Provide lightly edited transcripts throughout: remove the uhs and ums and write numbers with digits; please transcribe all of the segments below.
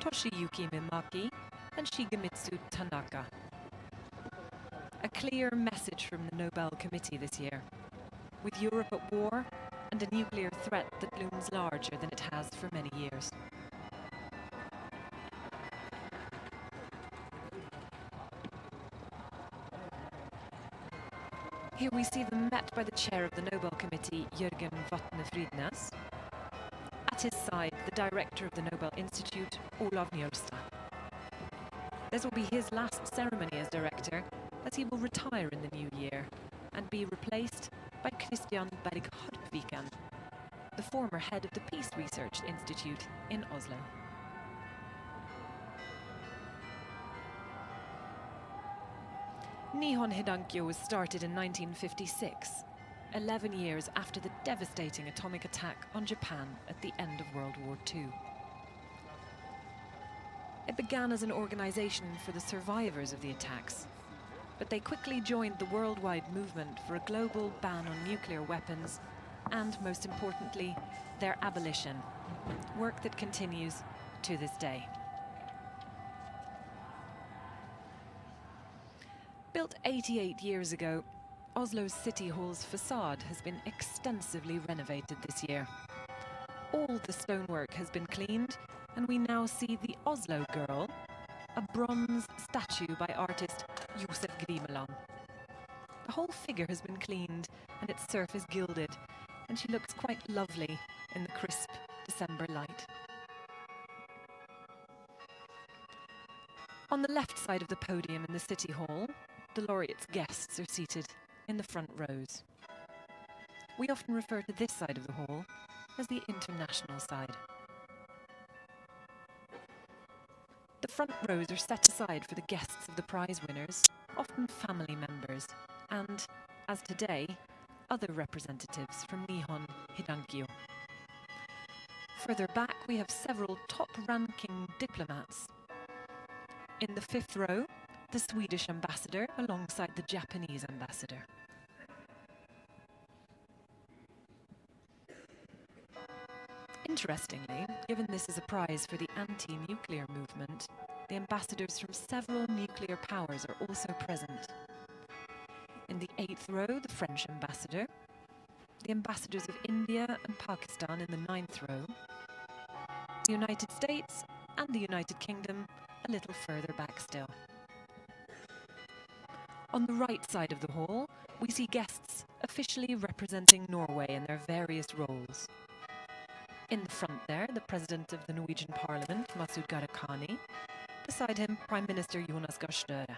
Toshiyuki Mimaki, and Shigemitsu Tanaka. A clear message from the Nobel Committee this year. With Europe at war and a nuclear threat that looms larger than it has for many years. Here we see them met by the chair of the Nobel Committee, Jørgen Vatne-Fridnes. At his side, the director of the Nobel Institute, Olav Njølstad. This will be his last ceremony as director, as he will retire in the new year and be replaced by Christian Berg-Harpviken, the former head of the Peace Research Institute in Oslo. Nihon Hidankyo was started in 1956, 11 years after the devastating atomic attack on Japan at the end of World War II. It began as an organization for the survivors of the attacks, but they quickly joined the worldwide movement for a global ban on nuclear weapons and, most importantly, their abolition, work that continues to this day. Built 88 years ago, Oslo's City Hall's facade has been extensively renovated this year. All the stonework has been cleaned, and we now see the Oslo Girl, a bronze statue by artist Josef Grimeland. The whole figure has been cleaned and its surface gilded, and she looks quite lovely in the crisp December light. On the left side of the podium in the City Hall, the laureate's guests are seated in the front rows. We often refer to this side of the hall as the international side. The front rows are set aside for the guests of the prize winners, often family members, and, as today, other representatives from Nihon Hidankyo. Further back, we have several top-ranking diplomats. In the fifth row, the Swedish ambassador alongside the Japanese ambassador. Interestingly, given this is a prize for the anti-nuclear movement, the ambassadors from several nuclear powers are also present. In the eighth row, the French ambassador, the ambassadors of India and Pakistan in the ninth row, the United States and the United Kingdom a little further back still. On the right side of the hall, we see guests officially representing Norway in their various roles. In the front there, the President of the Norwegian Parliament, Masud Gharahkhani. Beside him, Prime Minister Jonas Gahr Støre.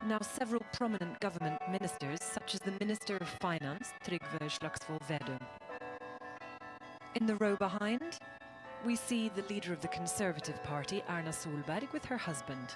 Now several prominent government ministers, such as the Minister of Finance, Trygve Slagsvold Vedum. In the row behind, we see the leader of the Conservative Party, Erna Solberg, with her husband.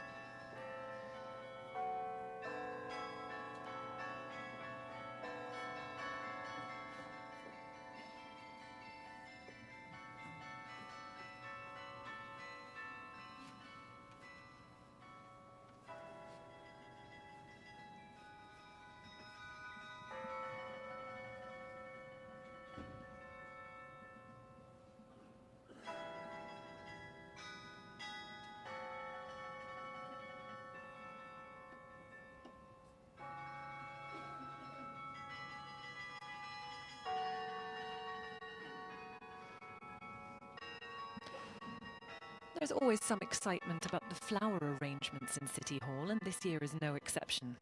There's always some excitement about the flower arrangements in City Hall, and this year is no exception.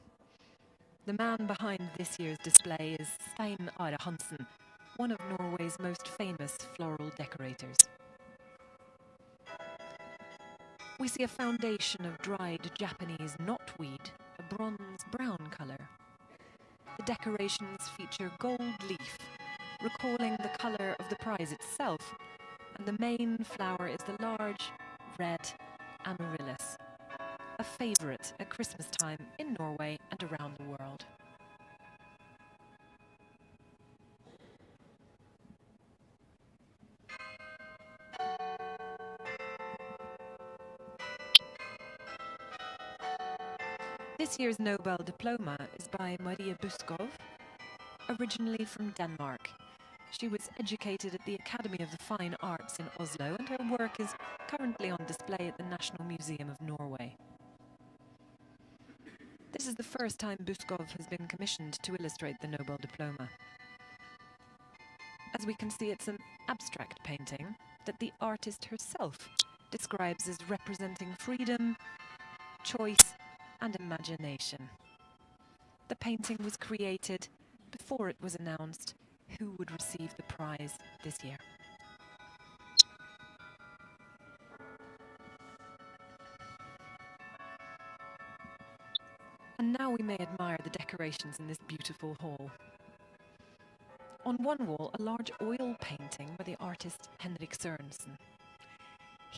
The man behind this year's display is Stein Are Hansen, one of Norway's most famous floral decorators. We see a foundation of dried Japanese knotweed, a bronze-brown color. The decorations feature gold leaf, recalling the color of the prize itself, and the main flower is the large, red amaryllis, a favorite at Christmas time in Norway and around the world. This year's Nobel diploma is by Maria Buskov, originally from Denmark. She was educated at the Academy of the Fine Arts in Oslo, and her work is currently on display at the National Museum of Norway. This is the first time Buskov has been commissioned to illustrate the Nobel diploma. As we can see, it's an abstract painting that the artist herself describes as representing freedom, choice, and imagination. The painting was created before it was announced who would receive the prize this year. And now we may admire the decorations in this beautiful hall. On one wall, a large oil painting by the artist Henrik Sørensen.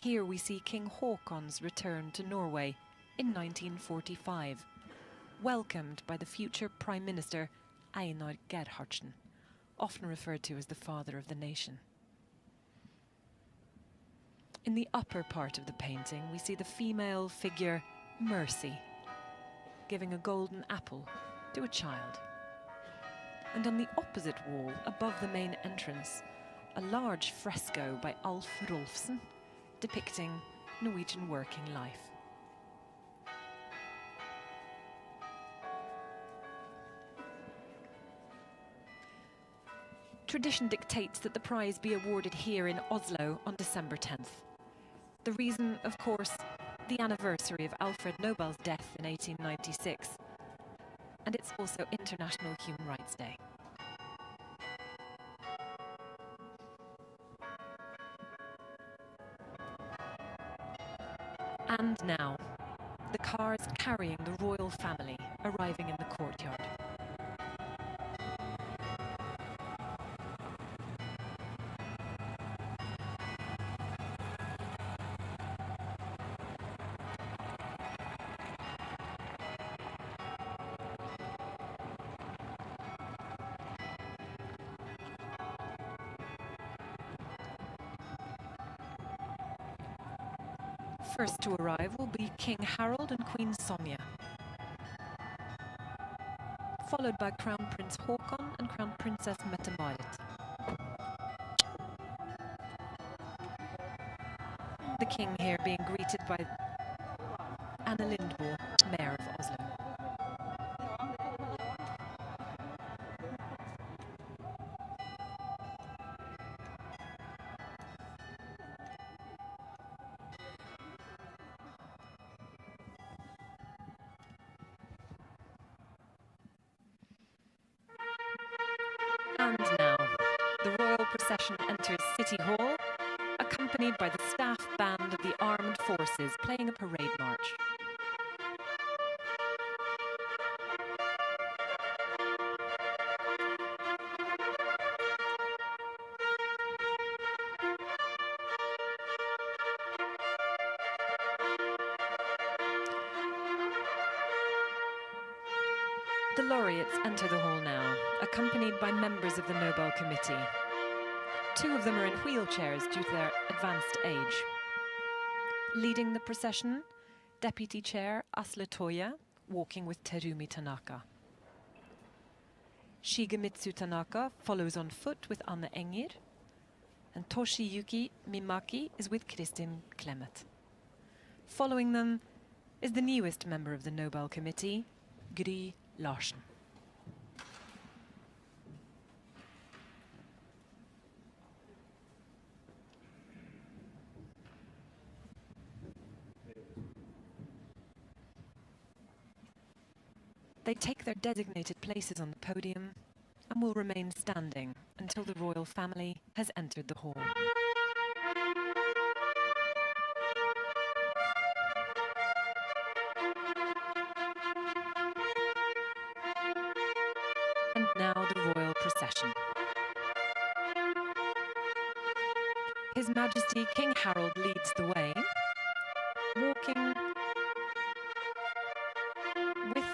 Here we see King Haakon's return to Norway in 1945, welcomed by the future Prime Minister Einar Gerhardsen, often referred to as the father of the nation. In the upper part of the painting, we see the female figure Mercy, giving a golden apple to a child. And on the opposite wall, above the main entrance, a large fresco by Alf Rolfsen depicting Norwegian working life. Tradition dictates that the prize be awarded here in Oslo on December 10th. The reason, of course, the anniversary of Alfred Nobel's death in 1896, and it's also International Human Rights Day. And now, the cars carrying the royal family arriving in the courtyard. First to arrive will be King Harald and Queen Sonja, followed by Crown Prince Haakon and Crown Princess Mette-Marit. The King here being greeted by Anne Lindboe, Mayor of Oslo. And now, the royal procession enters City Hall, accompanied by the staff band of the armed forces playing a parade march. The laureates enter the hall now, accompanied by members of the Nobel Committee. Two of them are in wheelchairs due to their advanced age. Leading the procession, Deputy Chair Asle Toye, walking with Terumi Tanaka. Shigemitsu Tanaka follows on foot with Anne Enger, and Toshiyuki Mimaki is with Kristin Clemet. Following them is the newest member of the Nobel Committee, Gry Larsen. They take their designated places on the podium and will remain standing until the royal family has entered the hall. And now the royal procession. His Majesty King Harald leads the way, walking with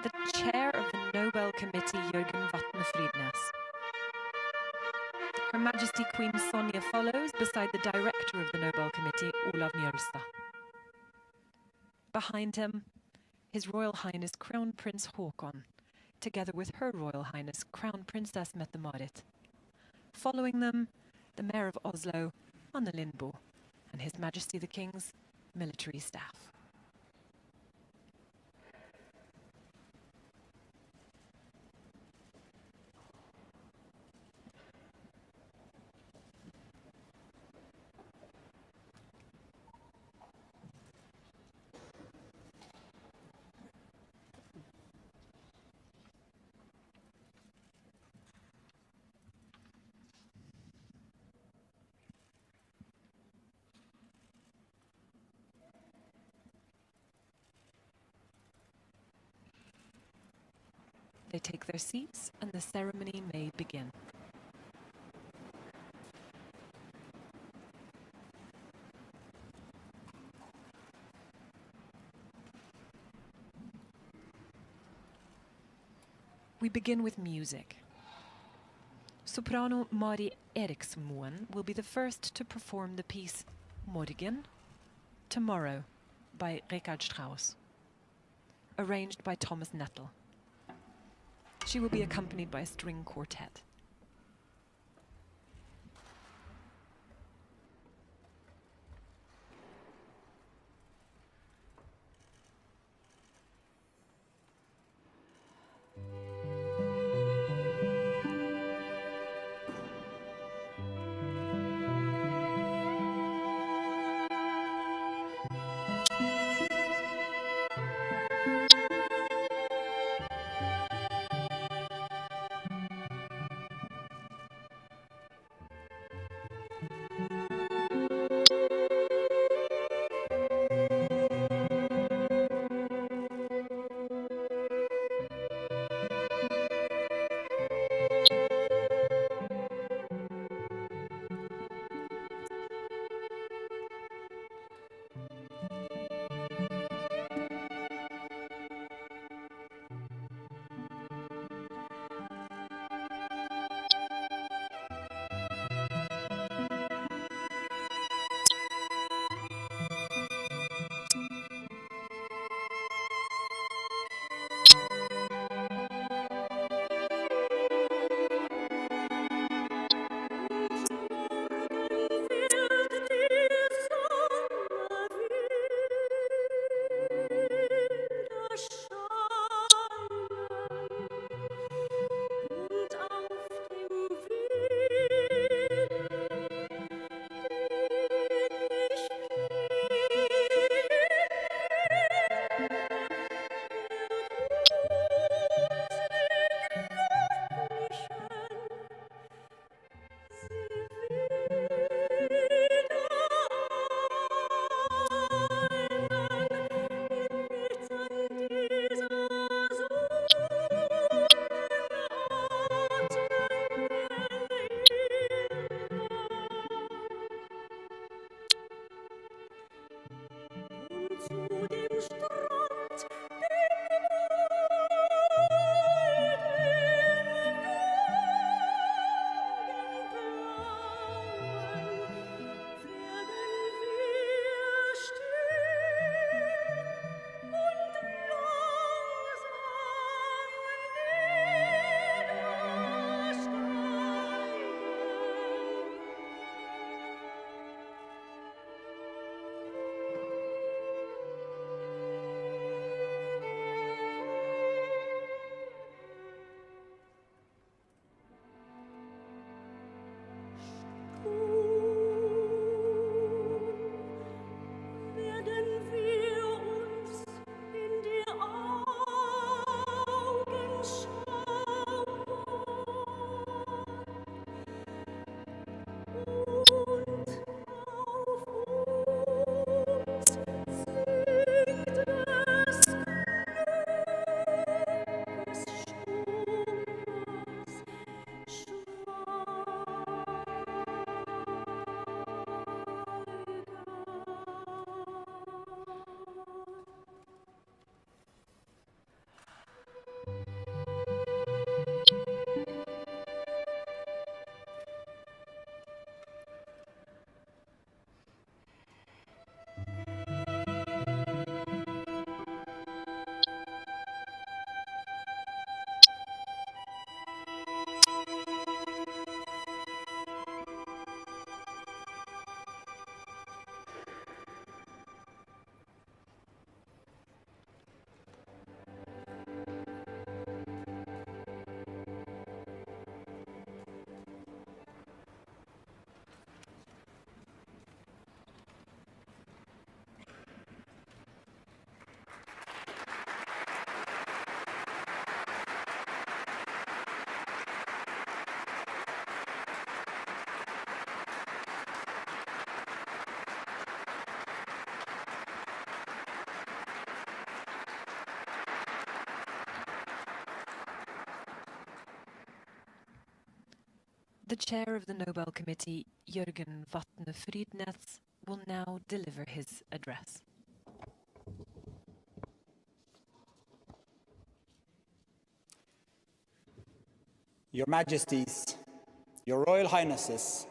the chair of the Nobel Committee, Jørgen Vatne Fridnes. Her Majesty Queen Sonja follows beside the director of the Nobel Committee, Olav Njølstad. Behind him, His Royal Highness Crown Prince Haakon, together with Her Royal Highness Crown Princess Mette-Marit. Following them, the Mayor of Oslo, Anne Lindboe, and His Majesty the King's military staff. They take their seats and the ceremony may begin. We begin with music. Soprano Mari Eriksmoen will be the first to perform the piece Morgen, Tomorrow by Richard Strauss, arranged by Thomas Nettle. She will be accompanied by a string quartet. The chair of the Nobel Committee, Jørgen Vatne Frydnes, will now deliver his address. Your Majesties, Your Royal Highnesses,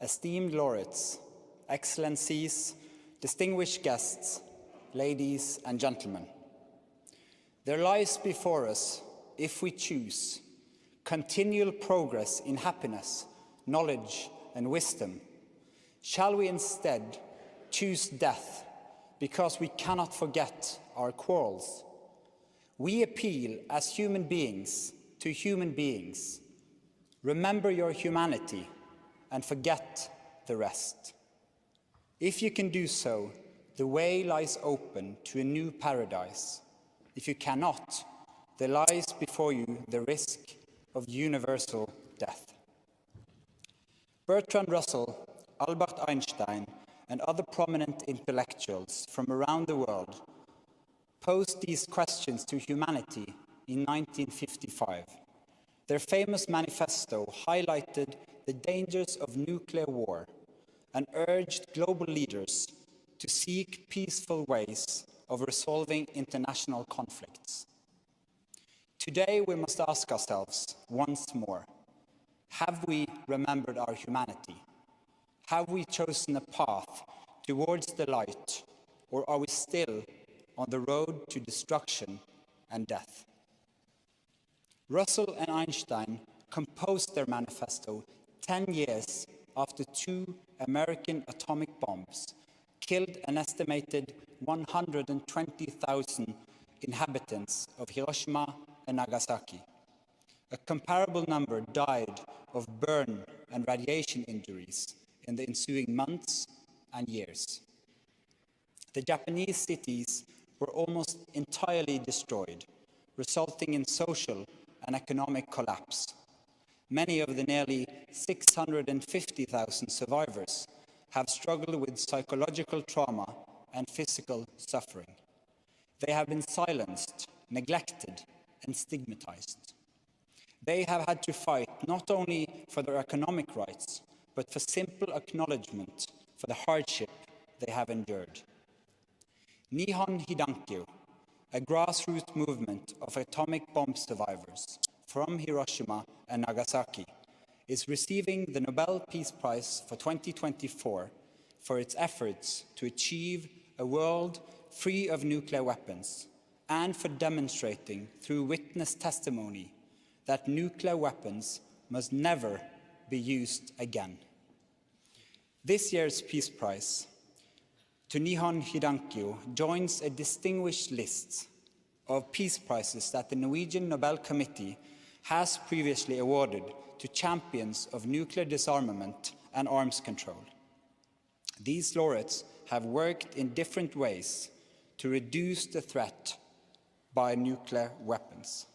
esteemed laureates, excellencies, distinguished guests, ladies and gentlemen. There lies before us, if we choose, continual progress in happiness, knowledge and wisdom. Shall we instead choose death because we cannot forget our quarrels? We appeal as human beings to human beings. Remember your humanity and forget the rest. If you can do so, the way lies open to a new paradise. If you cannot, there lies before you the risk of universal death. Bertrand Russell, Albert Einstein, and other prominent intellectuals from around the world posed these questions to humanity in 1955. Their famous manifesto highlighted the dangers of nuclear war and urged global leaders to seek peaceful ways of resolving international conflicts. Today we must ask ourselves once more, have we remembered our humanity? Have we chosen a path towards the light, or are we still on the road to destruction and death? Russell and Einstein composed their manifesto 10 years after 2 American atomic bombs killed an estimated 120,000 inhabitants of Hiroshima and Nagasaki. A comparable number died of burn and radiation injuries in the ensuing months and years. The Japanese cities were almost entirely destroyed, resulting in social and economic collapse. Many of the nearly 650,000 survivors have struggled with psychological trauma and physical suffering. They have been silenced, neglected, and stigmatized. They have had to fight not only for their economic rights, but for simple acknowledgement for the hardship they have endured. Nihon Hidankyo, a grassroots movement of atomic bomb survivors from Hiroshima and Nagasaki, is receiving the Nobel Peace Prize for 2024 for its efforts to achieve a world free of nuclear weapons and for demonstrating through witness testimony that nuclear weapons must never be used again. This year's Peace Prize to Nihon Hidankyo joins a distinguished list of peace prizes that the Norwegian Nobel Committee has previously awarded to champions of nuclear disarmament and arms control. These laureates have worked in different ways to reduce the threat by nuclear weapons.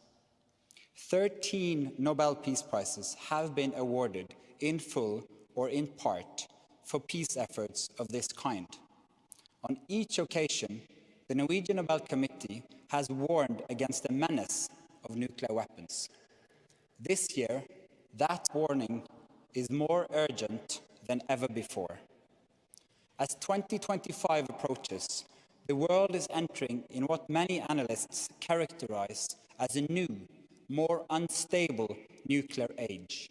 13 Nobel Peace Prizes have been awarded in full or in part for peace efforts of this kind. On each occasion, the Norwegian Nobel Committee has warned against the menace of nuclear weapons. This year, that warning is more urgent than ever before. As 2025 approaches, the world is entering in what many analysts characterize as a new, more unstable nuclear age.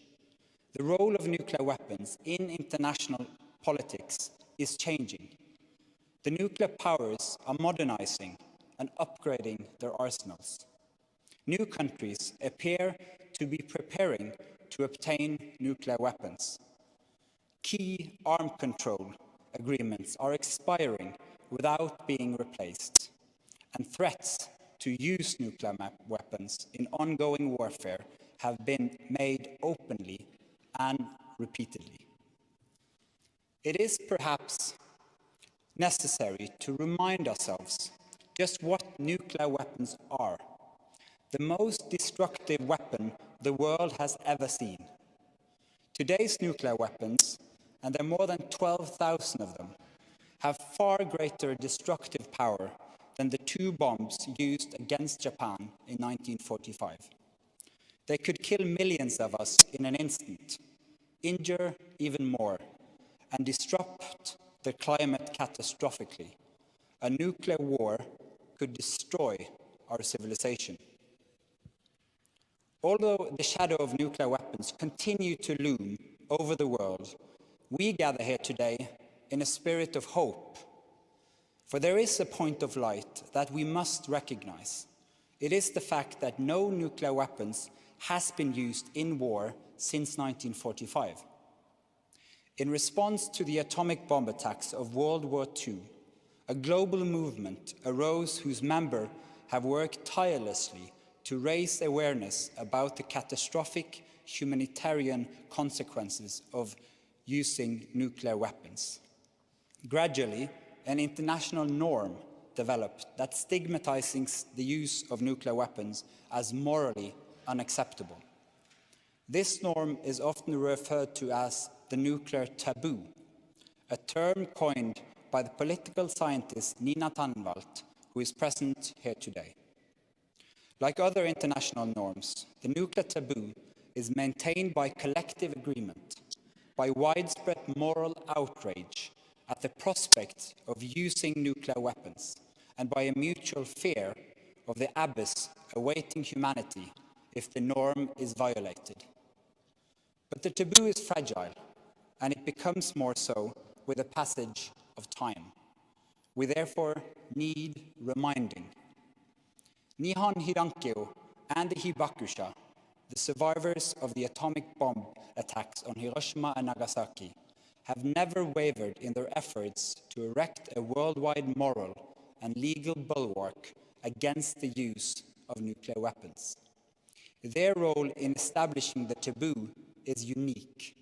The role of nuclear weapons in international politics is changing. The nuclear powers are modernizing and upgrading their arsenals. New countries appear to be preparing to obtain nuclear weapons. Key arms control agreements are expiring without being replaced, and threats to use nuclear weapons in ongoing warfare have been made openly and repeatedly. It is perhaps necessary to remind ourselves just what nuclear weapons are. The most destructive weapon the world has ever seen. Today's nuclear weapons, and there are more than 12,000 of them, have far greater destructive power than the 2 bombs used against Japan in 1945. They could kill millions of us in an instant, injure even more, and disrupt the climate catastrophically. A nuclear war could destroy our civilization. Although the shadow of nuclear weapons continue to loom over the world, we gather here today in a spirit of hope. For there is a point of light that we must recognize. It is the fact that no nuclear weapons has been used in war since 1945. In response to the atomic bomb attacks of World War II, a global movement arose whose members have worked tirelessly to raise awareness about the catastrophic humanitarian consequences of using nuclear weapons. Gradually, an international norm developed that stigmatizes the use of nuclear weapons as morally unacceptable. This norm is often referred to as the nuclear taboo, a term coined by the political scientist Nina Tannwald, who is present here today. Like other international norms, the nuclear taboo is maintained by collective agreement, by widespread moral outrage at the prospect of using nuclear weapons, and by a mutual fear of the abyss awaiting humanity if the norm is violated. But the taboo is fragile, and it becomes more so with the passage of time. We therefore need reminding. Nihon Hidankyo and the Hibakusha, the survivors of the atomic bomb attacks on Hiroshima and Nagasaki, have never wavered in their efforts to erect a worldwide moral and legal bulwark against the use of nuclear weapons. Their role in establishing the taboo is unique.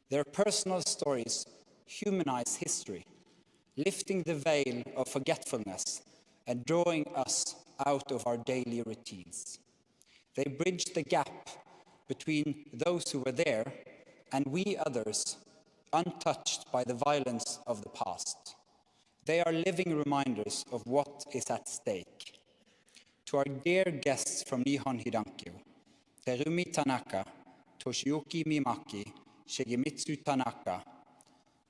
Their personal stories humanize history, lifting the veil of forgetfulness and drawing us out of our daily routines. They bridge the gap between those who were there and we others, untouched by the violence of the past. They are living reminders of what is at stake. To our dear guests from Nihon Hidankyo, Terumi Tanaka, Toshiyuki Mimaki, Shigemitsu Tanaka,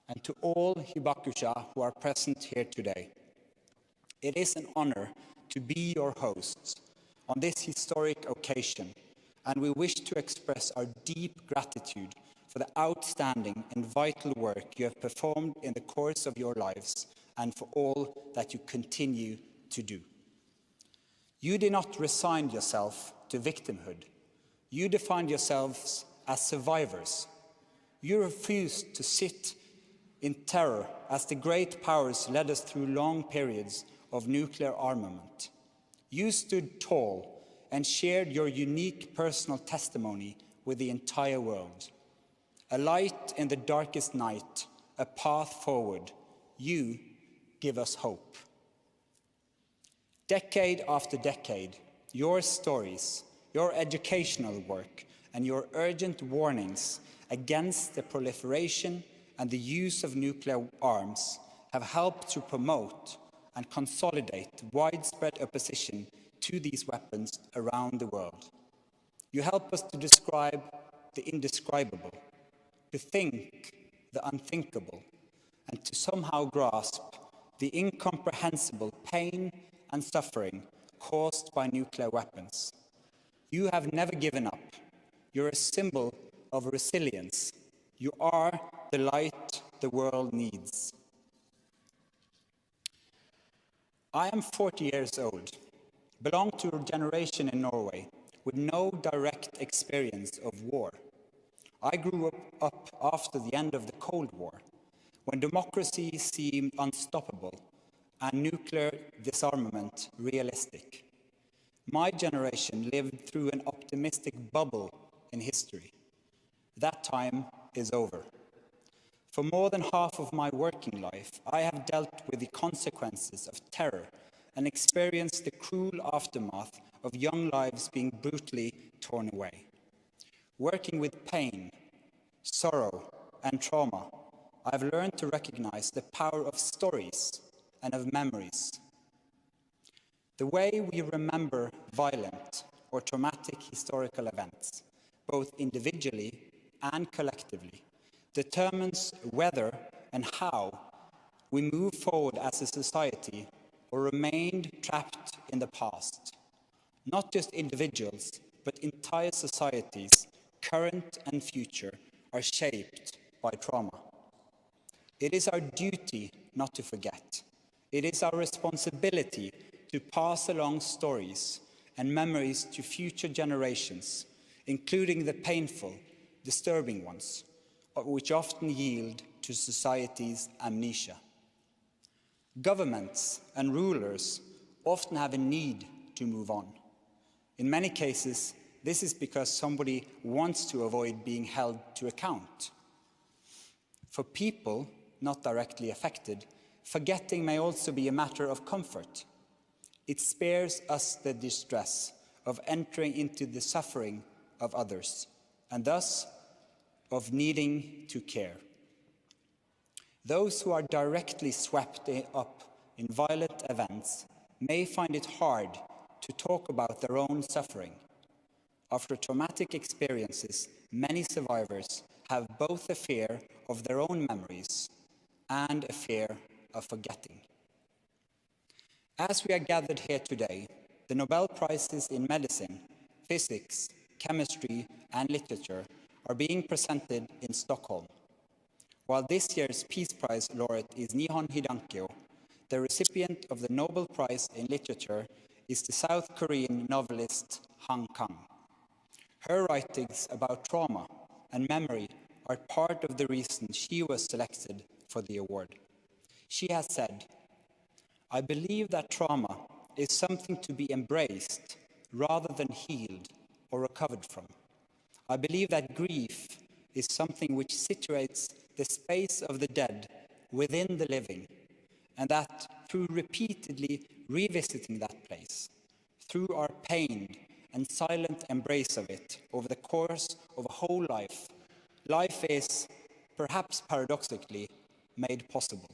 and to all Hibakusha who are present here today. It is an honor to be your hosts on this historic occasion, and we wish to express our deep gratitude for the outstanding and vital work you have performed in the course of your lives and for all that you continue to do. You did not resign yourself to victimhood. You defined yourselves as survivors. You refused to sit in terror as the great powers led us through long periods of nuclear armament. You stood tall and shared your unique personal testimony with the entire world. A light in the darkest night, a path forward. You give us hope. Decade after decade, your stories, your educational work, and your urgent warnings against the proliferation and the use of nuclear arms have helped to promote and consolidate widespread opposition to these weapons around the world. You help us to describe the indescribable, to think the unthinkable, and to somehow grasp the incomprehensible pain and suffering caused by nuclear weapons. You have never given up. You're a symbol of resilience. You are the light the world needs. I am 40 years old, belong to a generation in Norway with no direct experience of war. I grew up after the end of the Cold War, when democracy seemed unstoppable and nuclear disarmament realistic. My generation lived through an optimistic bubble in history. That time is over. For more than half of my working life, I have dealt with the consequences of terror and experienced the cruel aftermath of young lives being brutally torn away. Working with pain, sorrow, and trauma, I've learned to recognize the power of stories and of memories. The way we remember violent or traumatic historical events, both individually and collectively determines whether and how we move forward as a society or remained trapped in the past. Not just individuals, but entire societies, current and future, are shaped by trauma. It is our duty not to forget. It is our responsibility to pass along stories and memories to future generations, including the painful, disturbing ones, which often yield to society's amnesia. Governments and rulers often have a need to move on. In many cases, this is because somebody wants to avoid being held to account. For people not directly affected, forgetting may also be a matter of comfort. It spares us the distress of entering into the suffering of others, and thus of needing to care. Those who are directly swept up in violent events may find it hard to talk about their own suffering. After traumatic experiences, many survivors have both a fear of their own memories and a fear of forgetting. As we are gathered here today, the Nobel Prizes in medicine, physics, chemistry, and literature are being presented in Stockholm. While this year's Peace Prize laureate is Nihon Hidankyo, the recipient of the Nobel Prize in Literature is the South Korean novelist Han Kang. Her writings about trauma and memory are part of the reason she was selected for the award. She has said, "I believe that trauma is something to be embraced rather than healed or recovered from. I believe that grief is something which situates the space of the dead within the living, and that through repeatedly revisiting that place, through our pained and silent embrace of it over the course of a whole life, life is, perhaps paradoxically, made possible."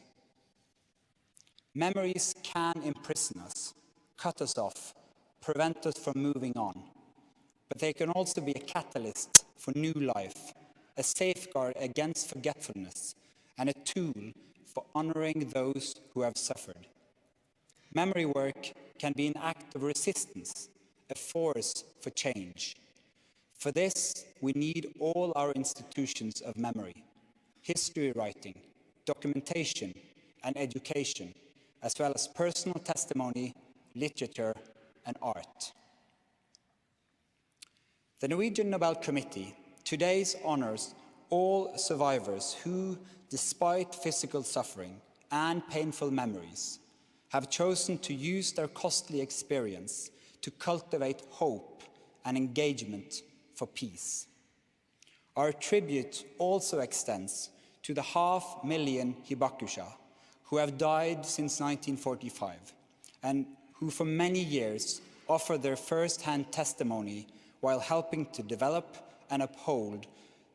Memories can imprison us, cut us off, prevent us from moving on, but they can also be a catalyst for new life, a safeguard against forgetfulness, and a tool for honoring those who have suffered. Memory work can be an act of resistance, a force for change. For this, we need all our institutions of memory, history writing, documentation, and education, as well as personal testimony, literature, and art. The Norwegian Nobel Committee today honors all survivors who, despite physical suffering and painful memories, have chosen to use their costly experience to cultivate hope and engagement for peace. Our tribute also extends to the 500,000 hibakusha who have died since 1945 and who for many years offer their first-hand testimony while helping to develop and uphold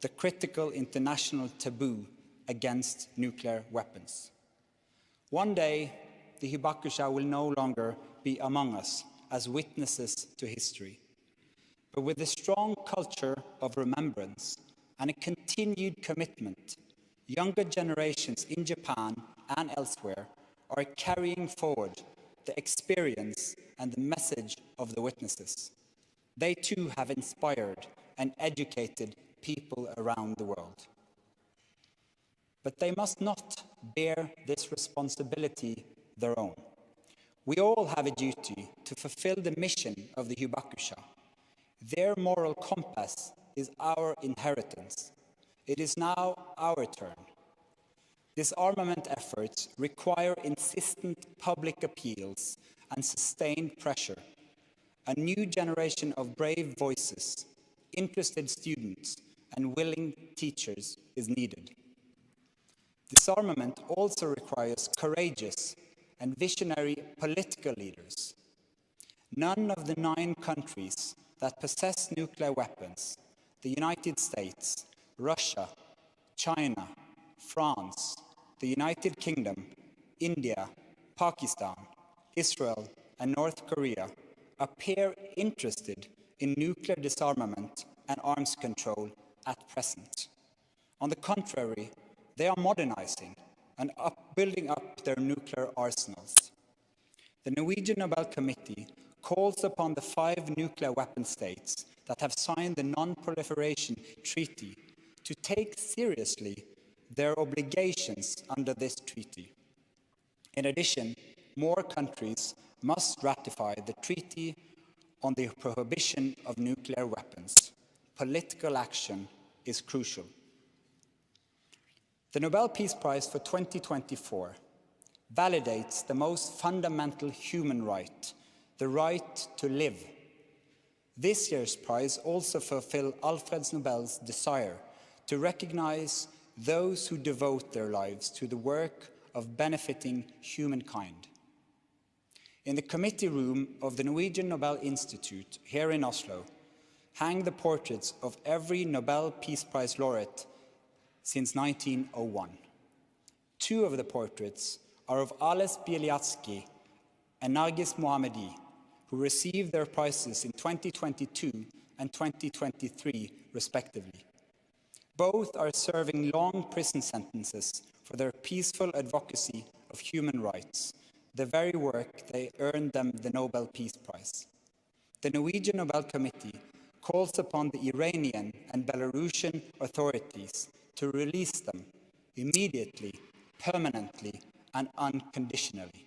the critical international taboo against nuclear weapons. One day, the hibakusha will no longer be among us as witnesses to history. But with a strong culture of remembrance and a continued commitment, younger generations in Japan and elsewhere are carrying forward the experience and the message of the witnesses. They too have inspired and educated people around the world. But they must not bear this responsibility their own. We all have a duty to fulfill the mission of the hibakusha. Their moral compass is our inheritance. It is now our turn. Disarmament efforts require insistent public appeals and sustained pressure. A new generation of brave voices, interested students, and willing teachers is needed. Disarmament also requires courageous and visionary political leaders. None of the 9 countries that possess nuclear weapons, the United States, Russia, China, France, the United Kingdom, India, Pakistan, Israel, and North Korea, appear interested in nuclear disarmament and arms control at present. On the contrary, they are modernizing and building up their nuclear arsenals. The Norwegian Nobel Committee calls upon the 5 nuclear weapon states that have signed the Non-Proliferation Treaty to take seriously their obligations under this treaty. In addition, more countries must ratify the Treaty on the Prohibition of Nuclear Weapons. Political action is crucial. The Nobel Peace Prize for 2024 validates the most fundamental human right, the right to live. This year's prize also fulfills Alfred Nobel's desire to recognize those who devote their lives to the work of benefiting humankind. In the committee room of the Norwegian Nobel Institute here in Oslo hang the portraits of every Nobel Peace Prize laureate since 1901. 2 of the portraits are of Ales Bialyatsky and Nargis Mohammadi, who received their prizes in 2022 and 2023, respectively. Both are serving long prison sentences for their peaceful advocacy of human rights, the very work they earned them the Nobel Peace Prize. The Norwegian Nobel Committee calls upon the Iranian and Belarusian authorities to release them immediately, permanently, and unconditionally.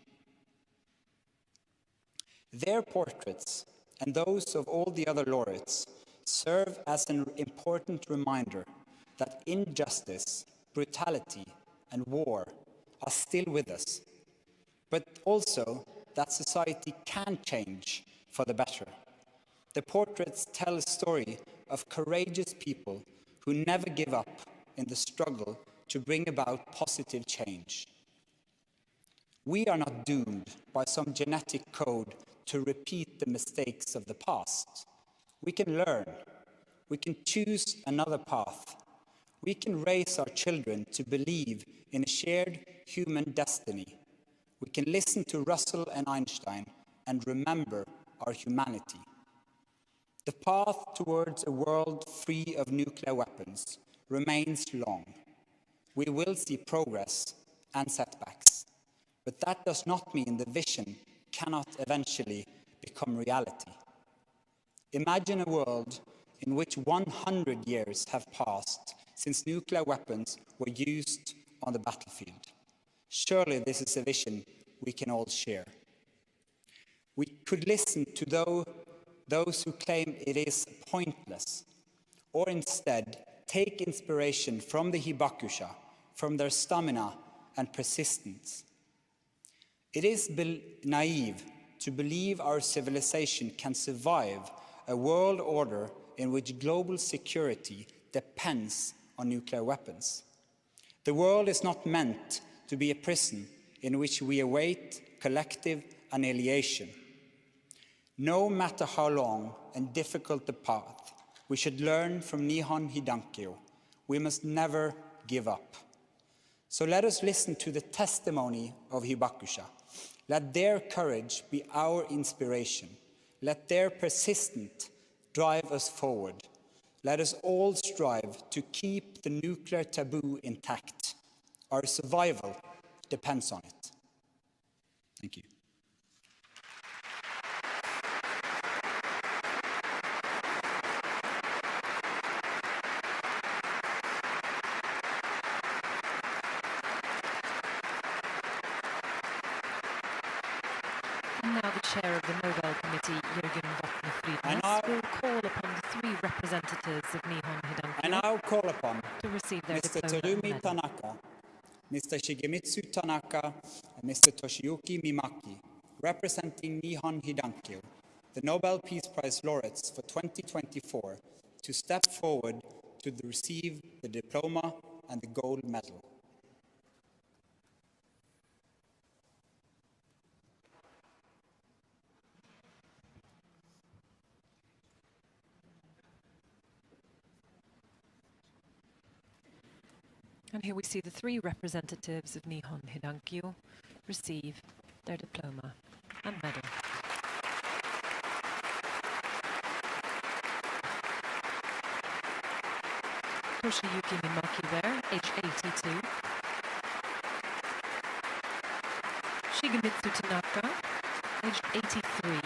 Their portraits and those of all the other laureates serve as an important reminder that injustice, brutality, and war are still with us, but also that society can change for the better. The portraits tell a story of courageous people who never give up in the struggle to bring about positive change. We are not doomed by some genetic code to repeat the mistakes of the past. We can learn. We can choose another path. We can raise our children to believe in a shared human destiny. We can listen to Russell and Einstein and remember our humanity. The path towards a world free of nuclear weapons remains long. We will see progress and setbacks, but that does not mean the vision cannot eventually become reality. Imagine a world in which 100 years have passed since nuclear weapons were used on the battlefield. Surely this is a vision we can all share. We could listen to those who claim it is pointless, or instead take inspiration from the hibakusha, from their stamina and persistence. It is naive to believe our civilization can survive a world order in which global security depends on nuclear weapons. The world is not meant to be a prison in which we await collective annihilation. No matter how long and difficult the path, we should learn from Nihon Hidankyo. We must never give up. So let us listen to the testimony of hibakusha. Let their courage be our inspiration. Let their persistence drive us forward. Let us all strive to keep the nuclear taboo intact. Our survival depends on it. Thank you. And now the chair of the Nobel Committee, Jürgen Vatne-Friedrich, will call upon the 3 representatives of Nihon Hidankyo And I'll call upon to receive their Mr. diploma and Terumi medal. Tanaka, Mr. Shigemitsu Tanaka, and Mr. Toshiyuki Mimaki, representing Nihon Hidankyo, the Nobel Peace Prize laureates for 2024, to step forward to receive the diploma and the gold medal. And here we see the 3 representatives of Nihon Hidankyo receive their diploma and medal. Yoshiyuki Mimaki there, age 82. Shigemitsu Tanaka, age 83.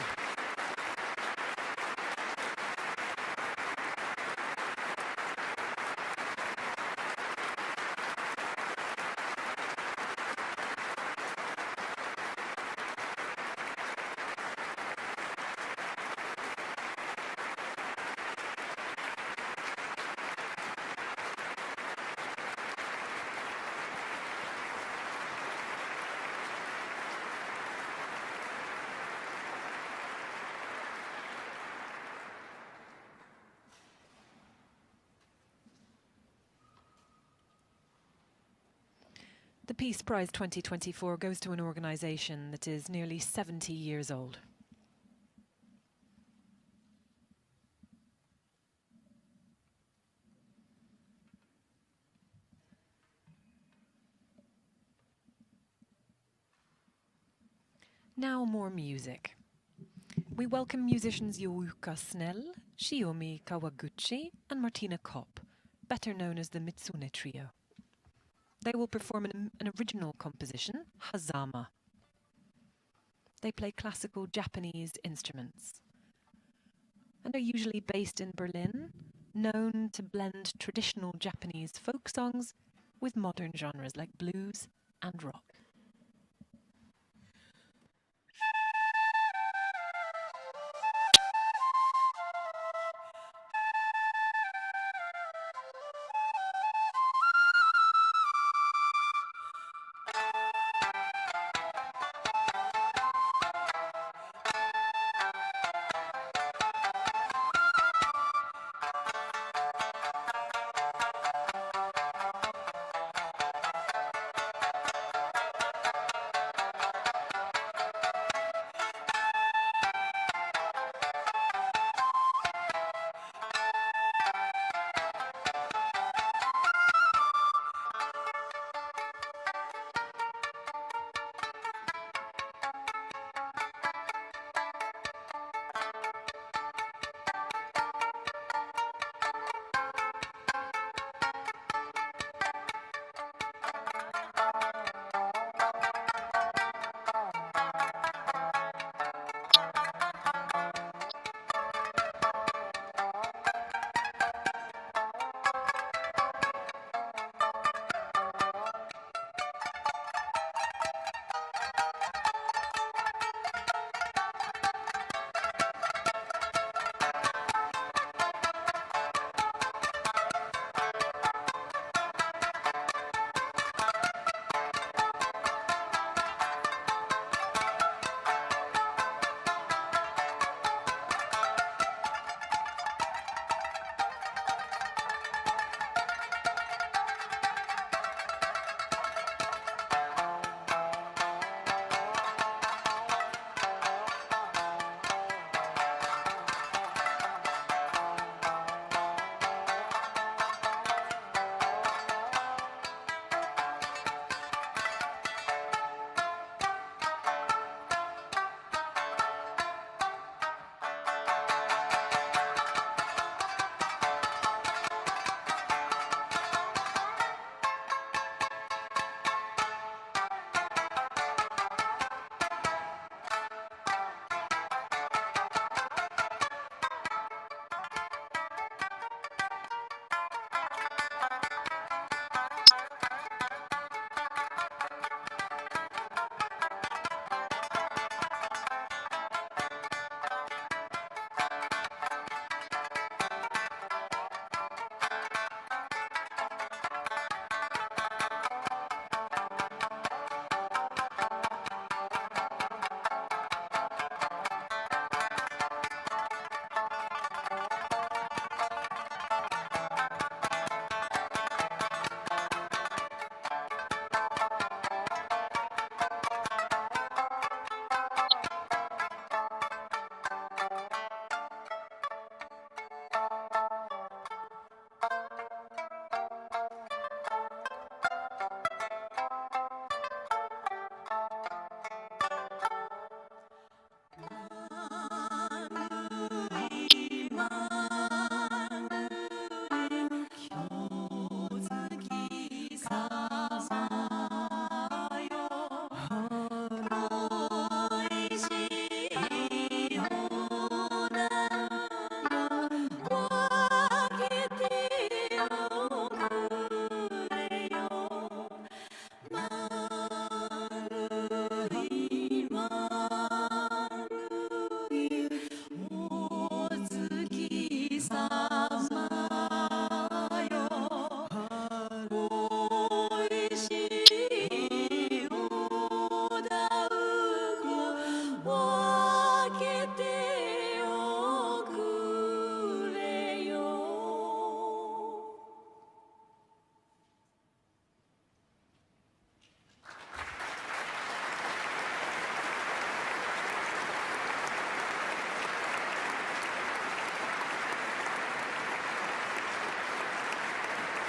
The Peace Prize 2024 goes to an organisation that is nearly 70 years old. Now more music. We welcome musicians Yuuka Snell, Shiomi Kawaguchi and Martina Kopp, better known as the Mitsune Trio. They will perform an original composition, Hazama. They play classical Japanese instruments and are usually based in Berlin, known to blend traditional Japanese folk songs with modern genres like blues and rock.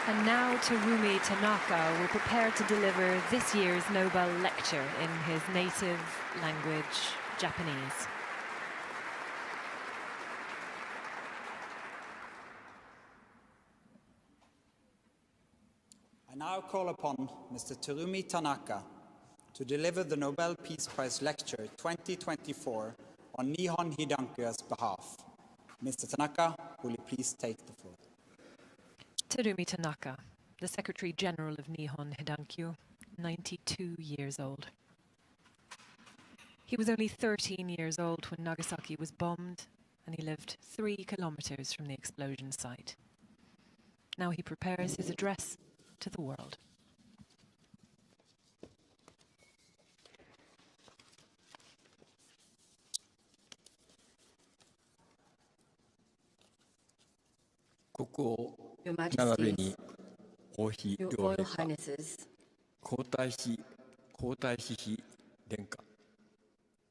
And now Terumi Tanaka will prepare to deliver this year's Nobel lecture in his native language, Japanese. I now call upon Mr. Terumi Tanaka to deliver the Nobel Peace Prize Lecture 2024 on Nihon Hidankyo's behalf. Mr. Tanaka, will you please take the floor? Terumi Tanaka, the Secretary General of Nihon Hidankyo, 92 years old. He was only 13 years old when Nagasaki was bombed, and he lived 3 kilometers from the explosion site. Now he prepares his address to the world. Your Majesty, Your Royal Highnesses, 皇太子妃殿下、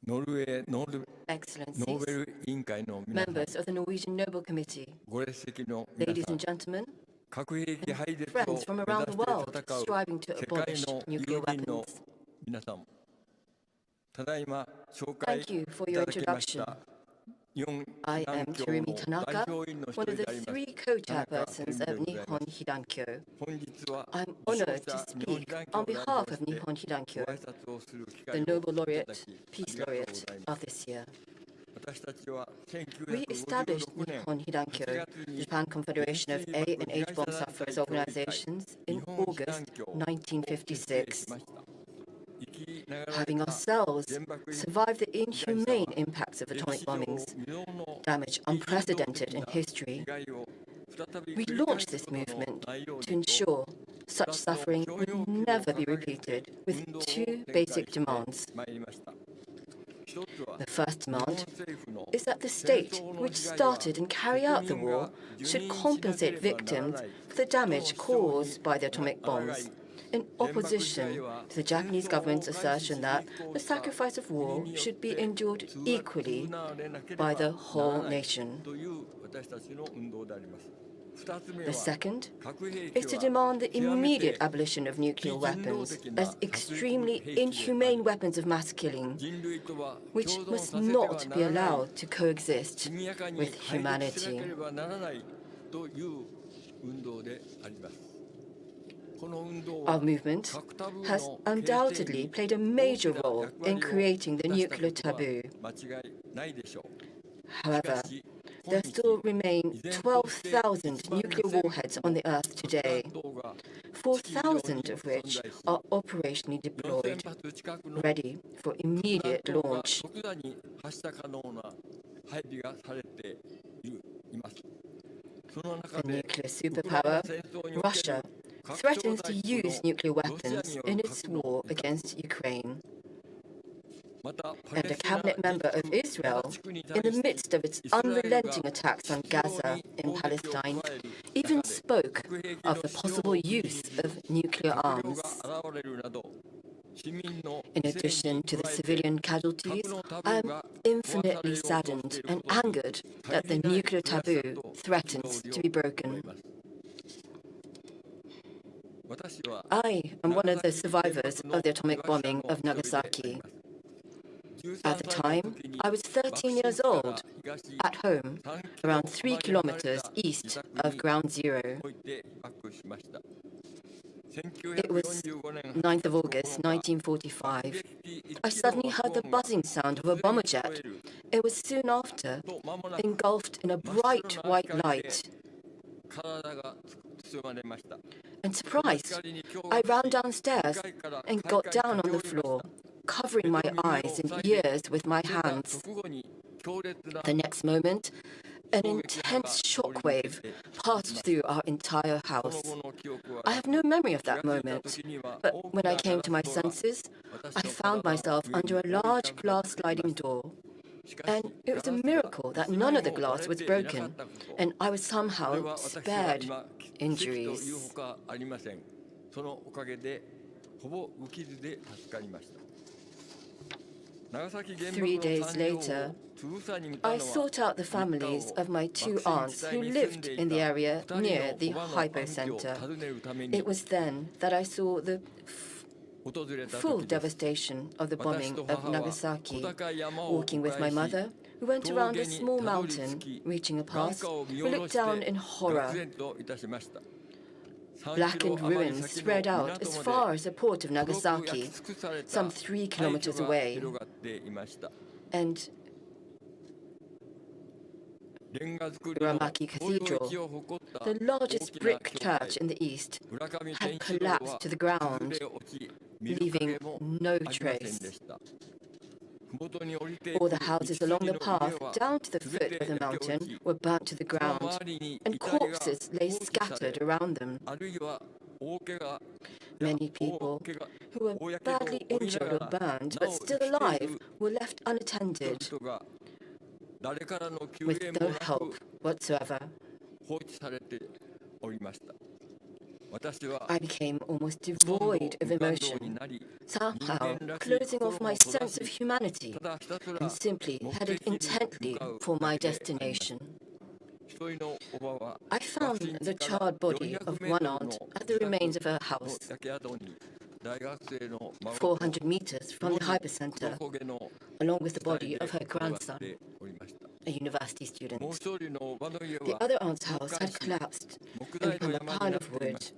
ノルウェーノーベル Excellencies, 委員会の皆さん、 members of the Norwegian Nobel Committee, ご列席の皆 ladies さん、 and gentlemen, 核兵器廃絶を friends from 目 around 指 the して world 戦う striving to 世界 abolish の nuclear 友人の weapons. 皆さん、ただいま紹介 Thank you い for た your だきまし introduction. た日本 I 被 am 団協 Terumi の Tanaka, 代表員の一 one 人 of で the あります 3 co-chairpersons of Nihon Hidankyo. 本日は I'm 受賞 honored し to た日本 speak 被団 on 協を代 behalf 表 of して Nihon ご Hidankyo, 挨拶をする機 the 会を Nobel いた Laureate, だきあ Peace りがとうご Laureate ざいます。 of this year. 私たちは We established 1956年 Nihon Hidankyo, Japan Confederation of A and H bomb sufferers organizations, in August 1956. Having ourselves survived the inhumane impacts of atomic bombings, damage unprecedented in history, we launched this movement to ensure such suffering would never be repeated with 2 basic demands. The first demand is that the state which started and carried out the war should compensate victims for the damage caused by the atomic bombs, in opposition to the Japanese government's assertion that the sacrifice of war should be endured equally by the whole nation. The second is to demand the immediate abolition of nuclear weapons as extremely inhumane weapons of mass killing, which must not be allowed to coexist with humanity. Our movement has undoubtedly played a major role in creating the nuclear taboo. However, there still remain 12,000 nuclear warheads on the Earth today, 4,000 of which are operationally deployed, ready for immediate launch. The nuclear superpower, Russia, threatens to use nuclear weapons in its war against Ukraine. And a cabinet member of Israel, in the midst of its unrelenting attacks on Gaza in Palestine, even spoke of the possible use of nuclear arms. In addition to the civilian casualties, I am infinitely saddened and angered that the nuclear taboo threatens to be broken. I am one of the survivors of the atomic bombing of Nagasaki. At the time, I was 13 years old, at home, around 3 kilometers east of Ground Zero. It was 9th of August, 1945. I suddenly heard the buzzing sound of a bomber jet. It was soon after, engulfed in a bright white light. And surprised, I ran downstairs and got down on the floor, covering my eyes and ears with my hands. The next moment, an intense shockwave passed through our entire house. I have no memory of that moment, but when I came to my senses, I found myself under a large glass sliding door. And it was a miracle that none of the glass was broken, and I was somehow spared injuries. 3 days later, I sought out the families of my two aunts who lived in the area near the hypocenter. It was then that I saw the full devastation of the bombing of Nagasaki. Walking with my mother, we went around a small mountain. Reaching a pass, we looked down in horror. Blackened ruins spread out as far as the port of Nagasaki, some 3 kilometers away. And Uramaki Cathedral, the largest brick church in the east, had collapsed to the ground, leaving no trace. All the houses along the path down to the foot of the mountain were burnt to the ground, and corpses lay scattered around them. Many people who were badly injured or burned but still alive were left unattended, with no help whatsoever. I became almost devoid of emotion, somehow closing off my sense of humanity, and simply headed intently for my destination. I found the charred body of one aunt at the remains of her house, 400 meters from the hypercenter, along with the body of her grandson, a university student. The other aunt's house had collapsed and become a pile of wood.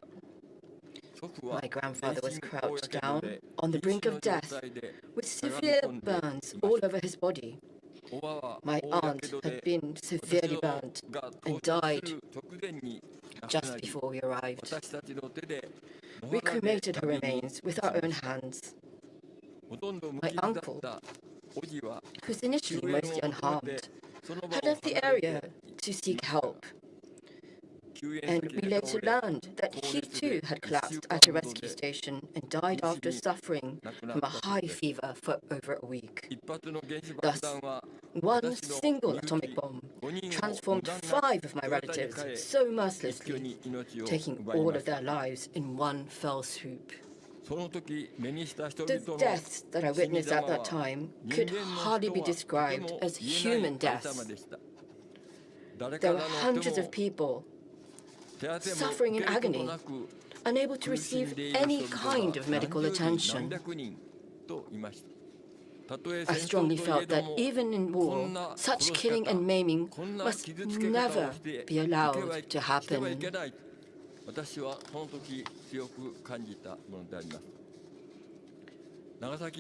My grandfather was crouched down on the brink of death with severe burns all over his body. My aunt had been severely burnt and died just before we arrived. We cremated her remains with our own hands. My uncle, who's initially mostly unharmed, had left the area to seek help. And we later learned that he too had collapsed at a rescue station and died after suffering from a high fever for over a week. Thus, one single atomic bomb transformed 5 of my relatives so mercilessly, taking all of their lives in one fell swoop. The deaths that I witnessed at that time could hardly be described as human deaths. There were hundreds of people suffering in agony, unable to receive any kind of medical attention. I strongly felt that even in war, such killing and maiming must never be allowed to happen.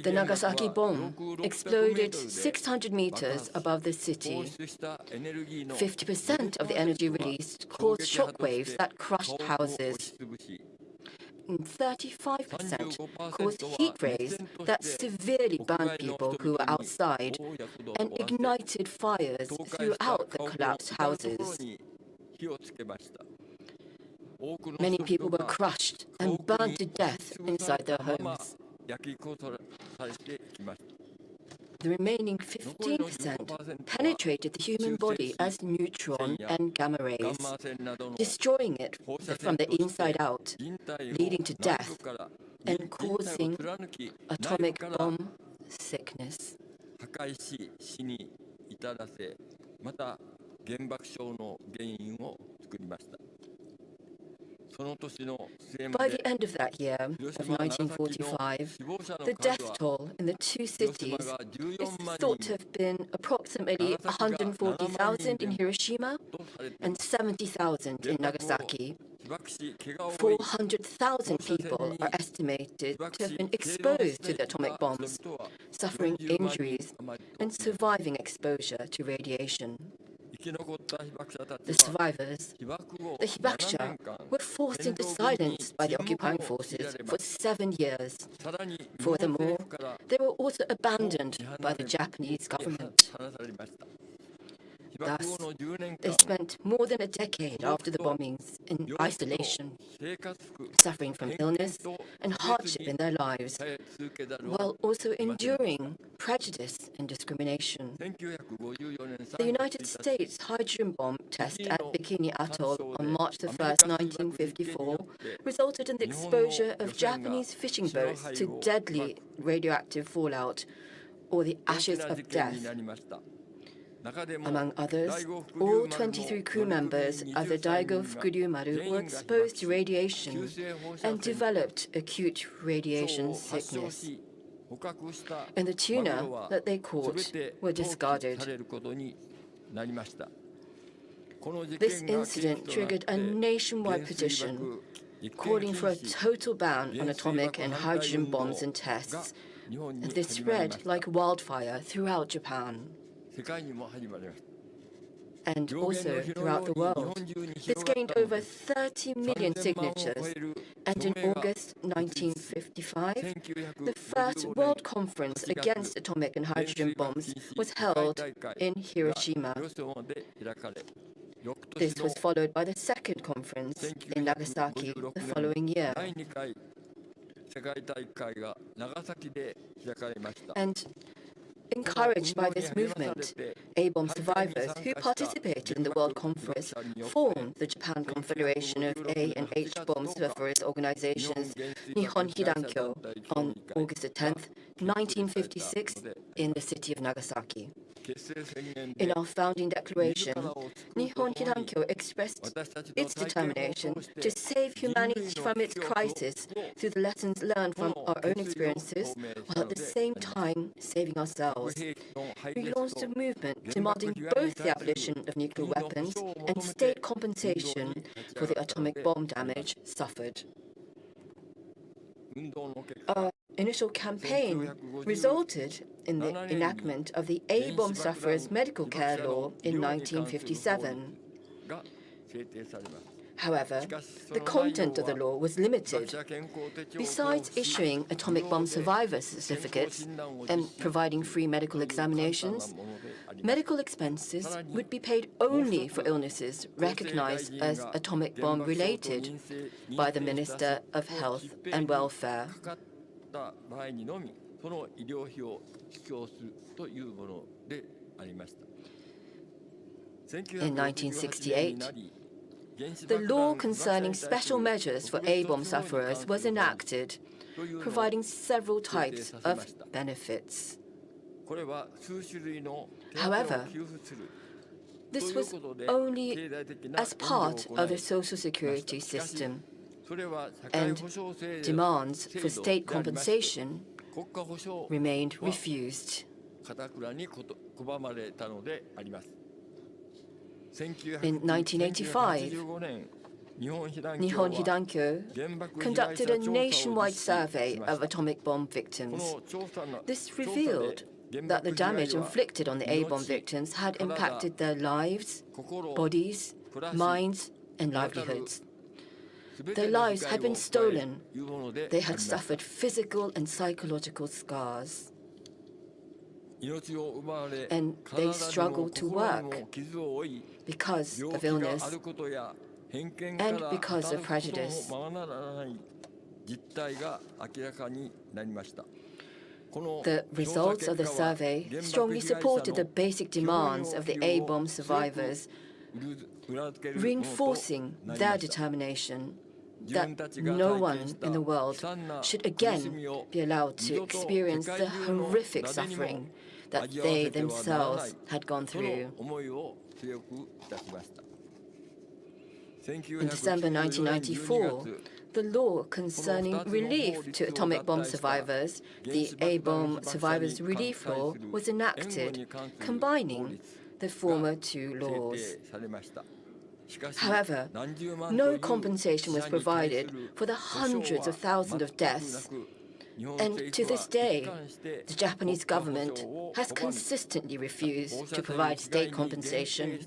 The Nagasaki bomb exploded 600 meters above the city. 50% of the energy released caused shockwaves that crushed houses. And 35% caused heat rays that severely burned people who were outside and ignited fires throughout the collapsed houses. Many people were crushed and burned to death inside their homes. The remaining 15% penetrated the human body as neutron and gamma rays, destroying it from the inside out, leading to death and causing atomic bomb sickness. By the end of that year, of 1945, the death toll in the 2 cities is thought to have been approximately 140,000 in Hiroshima and 70,000 in Nagasaki. 400,000 people are estimated to have been exposed to the atomic bombs, suffering injuries and surviving exposure to radiation. The survivors, the hibakusha, were forced into silence by the occupying forces for 7 years. Furthermore, they were also abandoned by the Japanese government. Thus, they spent more than a decade after the bombings in isolation, suffering from illness and hardship in their lives, while also enduring prejudice and discrimination. The United States hydrogen bomb test at Bikini Atoll on March 1, 1954, resulted in the exposure of Japanese fishing boats to deadly radioactive fallout, or the ashes of death. Among others, all 23 crew members of the Daigo Fukuryu-maru were exposed to radiation and developed acute radiation sickness. And the tuna that they caught were discarded. This incident triggered a nationwide petition calling for a total ban on atomic and hydrogen bombs and tests, and this spread like wildfire throughout Japan and also throughout the world. This gained over 30 million signatures, and in August 1955, the first World Conference against atomic and hydrogen bombs was held in Hiroshima. This was followed by the second conference in Nagasaki the following year. And encouraged by this movement, A-bomb survivors who participated in the World Conference formed the Japan Confederation of A and H bomb survivors organizations Nihon Hidankyo on August 10, 1956, in the city of Nagasaki. In our founding declaration, Nihon Hidankyo expressed its determination to save humanity from its crisis through the lessons learned from our own experiences, while at the same time saving ourselves. We launched a movement demanding both the abolition of nuclear weapons and state compensation for the atomic bomb damage suffered. Our initial campaign resulted in the enactment of the A-bomb sufferers' medical care law in 1957. However, the content of the law was limited. Besides issuing atomic bomb survivor certificates and providing free medical examinations, medical expenses would be paid only for illnesses recognized as atomic bomb related by the Minister of Health and Welfare. In 1968, the law concerning special measures for A-bomb sufferers was enacted, providing several types of benefits. However, this was only as part of the social security system, and demands for state compensation remained refused. In 1985, Nihon Hidankyo conducted a nationwide survey of atomic bomb victims. This revealed that the damage inflicted on the A-bomb victims had impacted their lives, bodies, minds, and livelihoods. Their lives had been stolen. They had suffered physical and psychological scars. And they struggled to work because of illness and because of prejudice. The results of the survey strongly supported the basic demands of the A-bomb survivors, reinforcing their determination that no one in the world should again be allowed to experience the horrific suffering that they themselves had gone through. In December 1994, the law concerning relief to atomic bomb survivors, the A-bomb Survivors Relief Law, was enacted, combining the former two laws. However, no compensation was provided for the hundreds of thousands of deaths, and to this day, the Japanese government has consistently refused to provide state compensation,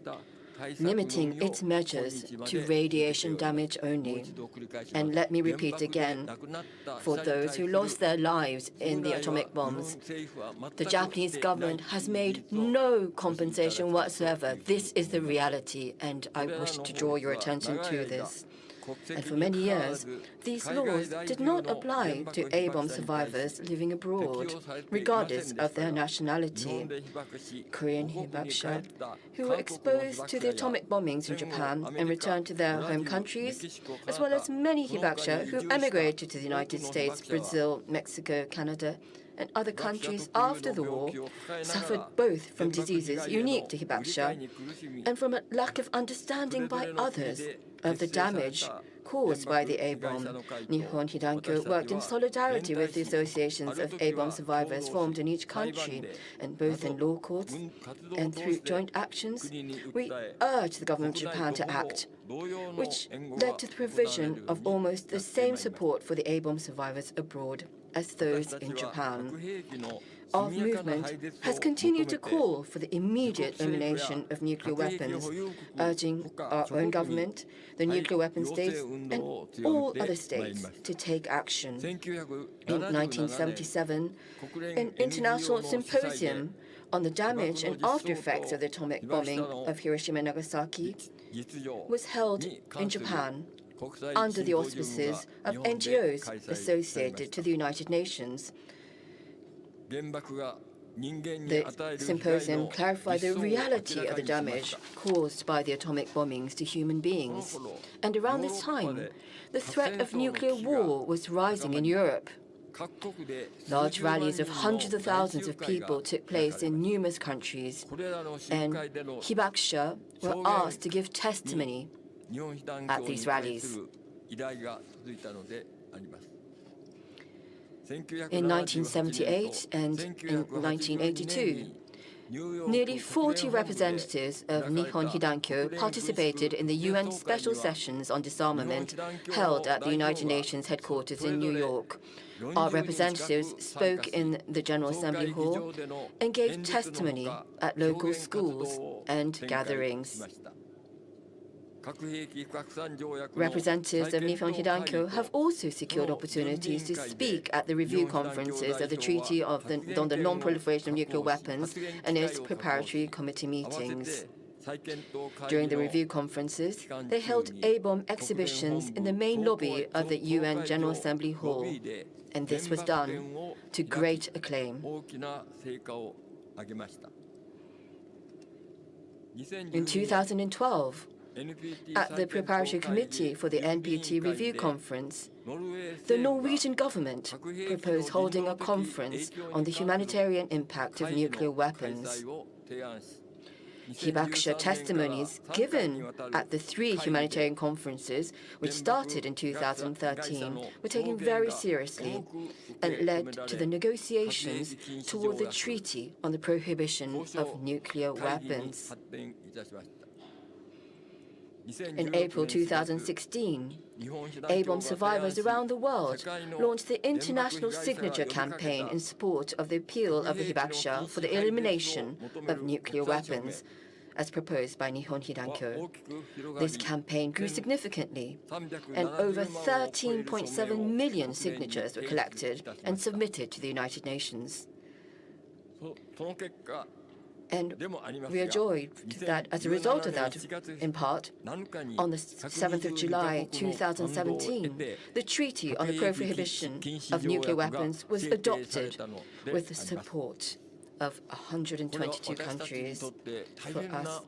limiting its measures to radiation damage only. And let me repeat again, for those who lost their lives in the atomic bombs, the Japanese government has made no compensation whatsoever. This is the reality, and I wish to draw your attention to this. And for many years, these laws did not apply to A-bomb survivors living abroad, regardless of their nationality. Korean hibakusha who were exposed to the atomic bombings in Japan and returned to their home countries, as well as many hibakusha who emigrated to the United States, Brazil, Mexico, Canada, and other countries after the war suffered both from diseases unique to Hibakusha and from a lack of understanding by others of the damage caused by the A-bomb. Nihon Hidankyo worked in solidarity with the associations of A-bomb survivors formed in each country, and both in law courts and through joint actions, we urged the government of Japan to act, which led to the provision of almost the same support for the A-bomb survivors abroad as those in Japan. Our movement has continued to call for the immediate elimination of nuclear weapons, urging our own government, the nuclear weapon states, and all other states to take action. In 1977, an international symposium on the damage and after effects of the atomic bombing of Hiroshima and Nagasaki was held in Japan under the auspices of NGOs associated to the United Nations. The symposium clarified the reality of the damage caused by the atomic bombings to human beings. And around this time, the threat of nuclear war was rising in Europe. Large rallies of hundreds of thousands of people took place in numerous countries, and Hibakusha were asked to give testimony at these rallies. In 1978 and in 1982, nearly 40 representatives of Nihon Hidankyo participated in the UN special sessions on disarmament held at the United Nations headquarters in New York. Our representatives spoke in the General Assembly Hall and gave testimony at local schools and gatherings. Representatives of Nihon Hidankyo have also secured opportunities to speak at the review conferences of the Treaty on the Non-Proliferation of Nuclear Weapons and its preparatory committee meetings. During the review conferences, they held A-bomb exhibitions in the main lobby of the UN General Assembly Hall, and this was done to great acclaim. In 2012, at the preparatory committee for the NPT review conference, the Norwegian government proposed holding a conference on the humanitarian impact of nuclear weapons. Hibakusha testimonies given at the 3 humanitarian conferences, which started in 2013, were taken very seriously and led to the negotiations toward the Treaty on the Prohibition of Nuclear Weapons. In April 2016, A-bomb survivors around the world launched the international signature campaign in support of the appeal of the Hibakusha for the elimination of nuclear weapons, as proposed by Nihon Hidankyo. This campaign grew significantly, and over 13.7 million signatures were collected and submitted to the United Nations. And we are joyed that as a result of that, in part, on the 7th of July 2017, the Treaty on the Prohibition of Nuclear Weapons was adopted with the support of 122 countries. For us,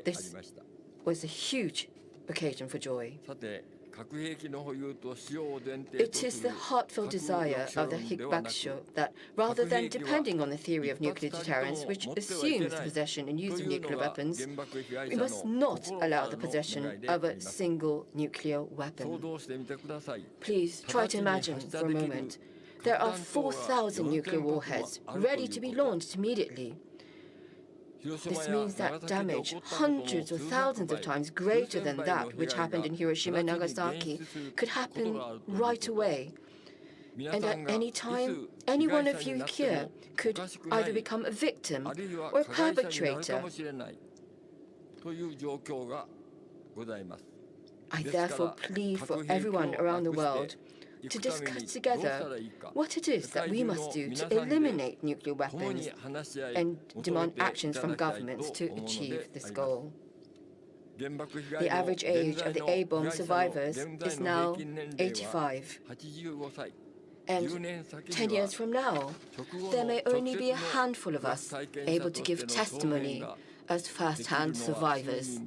this was a huge occasion for joy. It is the heartfelt desire of the Hibakusha that, rather than depending on the theory of nuclear deterrence, which assumes the possession and use of nuclear weapons, we must not allow the possession of a single nuclear weapon. Please try to imagine for a moment. There are 4,000 nuclear warheads ready to be launched immediately. This means that damage hundreds or thousands of times greater than that which happened in Hiroshima and Nagasaki could happen right away. And at any time, any one of you here could either become a victim or a perpetrator. I therefore plead for everyone around the world to discuss together what it is that we must do to eliminate nuclear weapons and demand actions from governments to achieve this goal. The average age of the A-bomb survivors is now 85. And 10 years from now, there may only be a handful of us able to give testimony as first-hand survivors.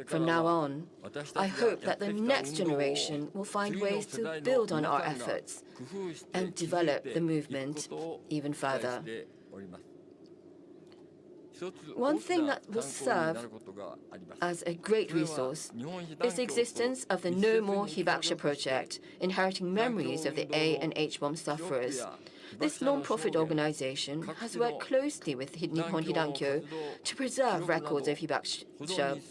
From now on, I hope that the next generation will find ways to build on our efforts and develop the movement even further. One thing that will serve as a great resource is the existence of the No More Hibakusha project, inheriting memories of the A and H bomb sufferers. This non-profit organization has worked closely with Nihon Hidankyo to preserve records of Hibakusha,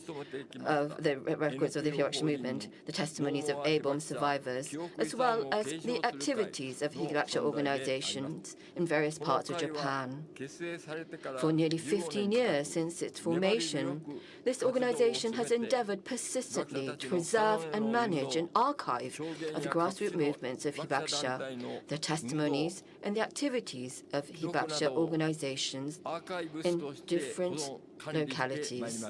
the records of the Hibakusha movement, the testimonies of A-bomb survivors, as well as the activities of Hibakusha organizations in various parts of Japan. For nearly 15 years since its formation, this organization has endeavored persistently to preserve and manage an archive of the grassroots movements of Hibakusha, their testimonies, and the activities of Hibakusha organizations in different localities.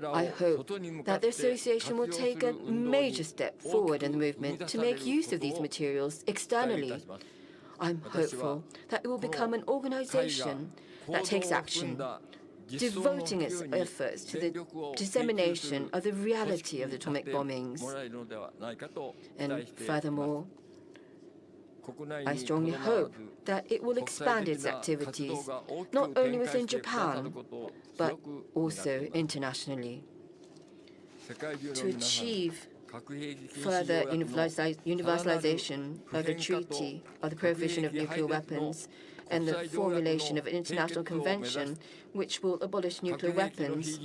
I hope that the association will take a major step forward in the movement to make use of these materials externally. I'm hopeful that it will become an organization that takes action, devoting its efforts to the dissemination of the reality of the atomic bombings. And furthermore, I strongly hope that it will expand its activities, not only within Japan, but also internationally. To achieve further universalization of the treaty of the prohibition of nuclear weapons and the formulation of an international convention which will abolish nuclear weapons,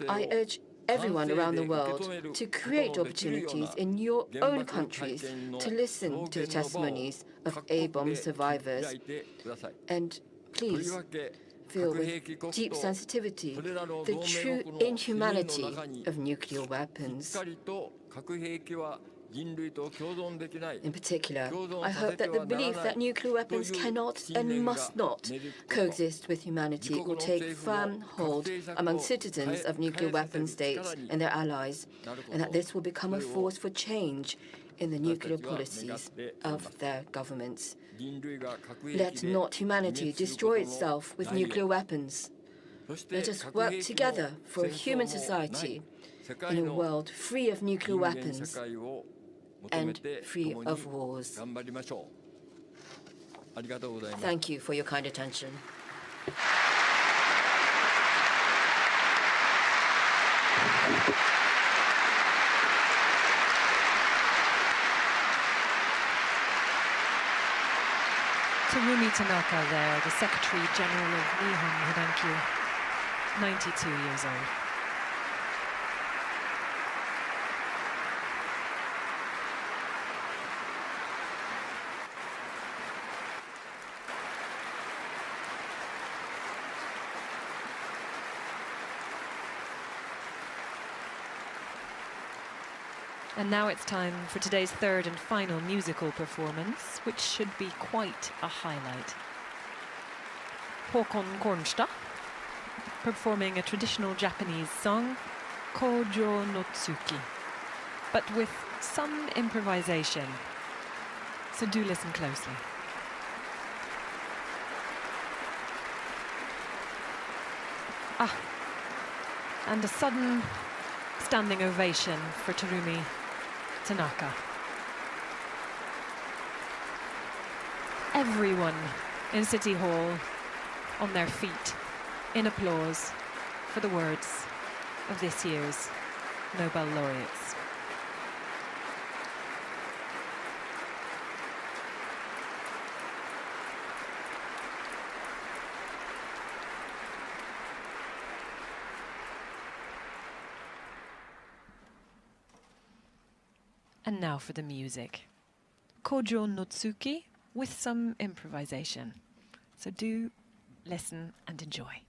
I urge everyone around the world to create opportunities in your own countries to listen to the testimonies of A-bomb survivors. And please feel with deep sensitivity the true inhumanity of nuclear weapons. In particular, I hope that the belief that nuclear weapons cannot and must not coexist with humanity will take firm hold among citizens of nuclear weapon states and their allies, and that this will become a force for change in the nuclear policies of their governments. Let not humanity destroy itself with nuclear weapons. Let us work together for a human society in a world free of nuclear weapons and free of wars. Thank you for your kind attention. Terumi Tanaka there, the Secretary General of Nihon Hidankyo, 92 years old. And now it's time for today's third and final musical performance, which should be quite a highlight. Håkon Kornstad, performing a traditional Japanese song, Kojo no Tsuki, but with some improvisation. So do listen closely. And a sudden standing ovation for Terumi Tanaka. Everyone in City Hall on their feet in applause for the words of this year's Nobel laureates. And now for the music. Kojo no Tsuki with some improvisation. So do listen and enjoy.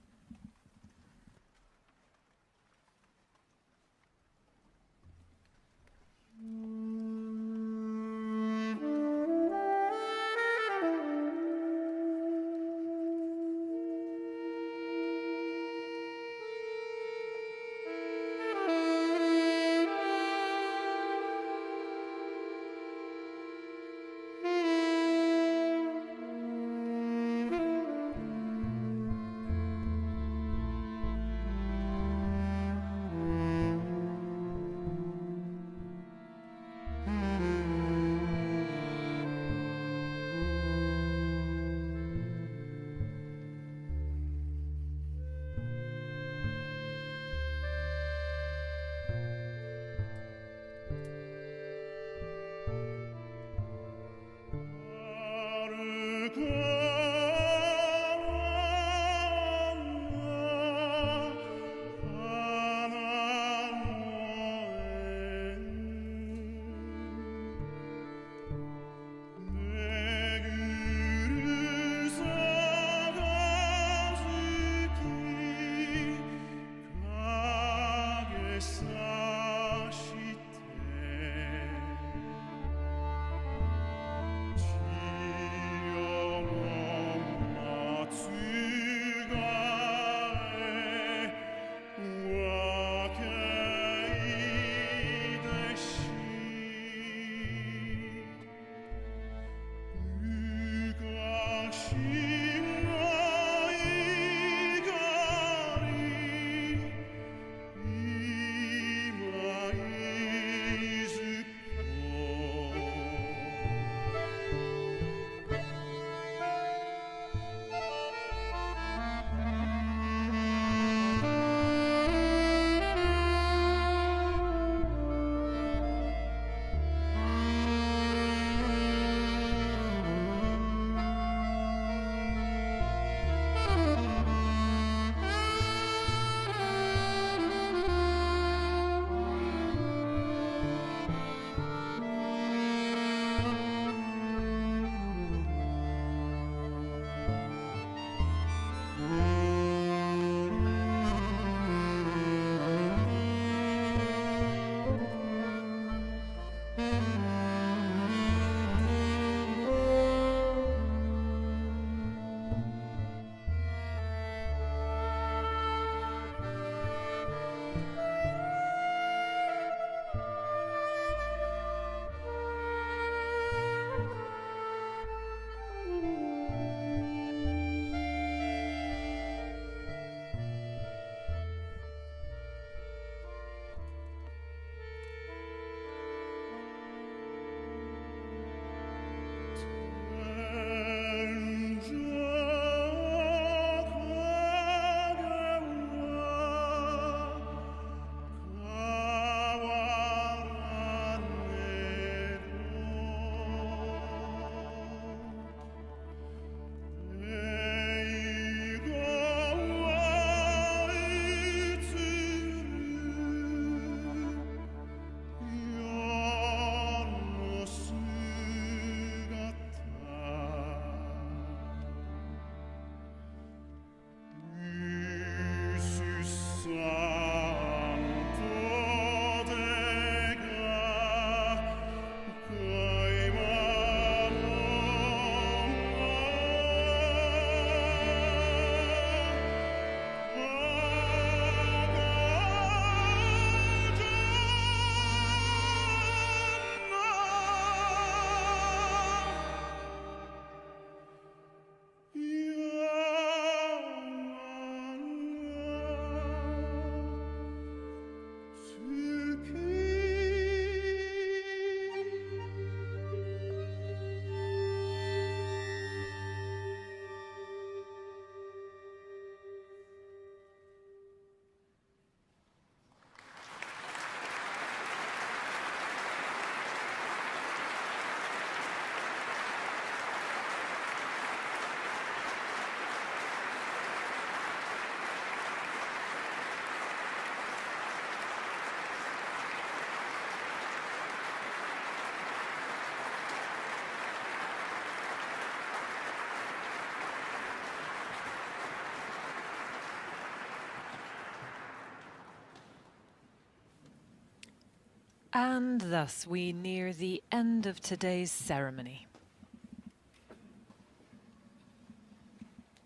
And thus we near the end of today's ceremony.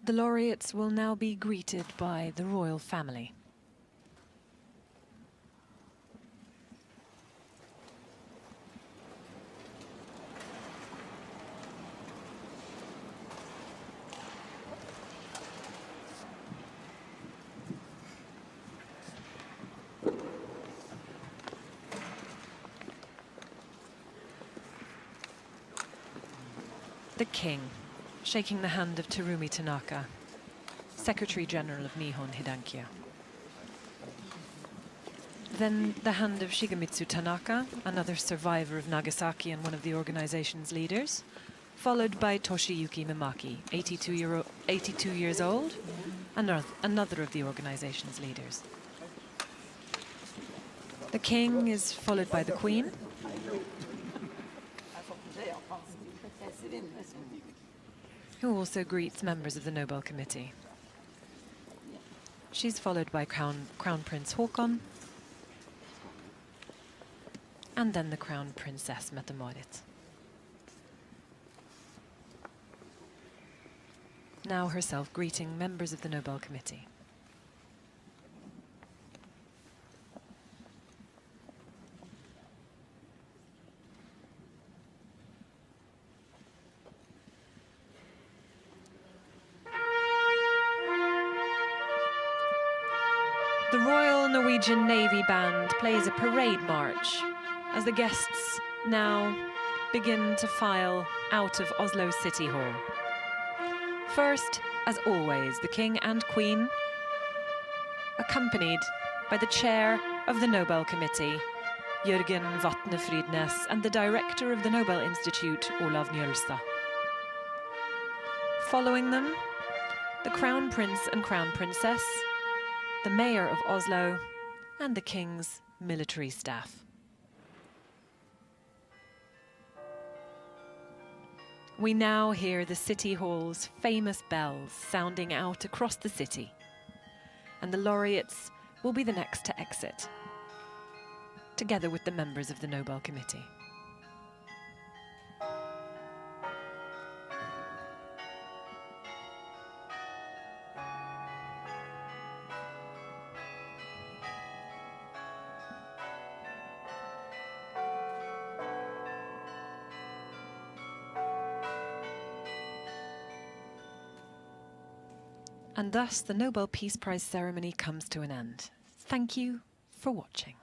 The laureates will now be greeted by the royal family. The king, shaking the hand of Terumi Tanaka, Secretary General of Nihon Hidankyo. Then the hand of Shigemitsu Tanaka, another survivor of Nagasaki and one of the organization's leaders, followed by Toshiyuki Mimaki, 82 years old, another of the organization's leaders. The king is followed by the queen, who also greets members of the Nobel Committee. She's followed by Crown Prince Håkon, and then the Crown Princess Mette-Marit. Now herself greeting members of the Nobel Committee. Royal Norwegian Navy Band plays a parade march as the guests now begin to file out of Oslo City Hall. First, as always, the King and Queen, accompanied by the chair of the Nobel Committee, Jørgen Vatne Frydnes, and the director of the Nobel Institute, Olav Njølstad. Following them, the Crown Prince and Crown Princess, the Mayor of Oslo, and the King's military staff. We now hear the City Hall's famous bells sounding out across the city, and the laureates will be the next to exit, together with the members of the Nobel Committee. And thus the Nobel Peace Prize ceremony comes to an end. Thank you for watching.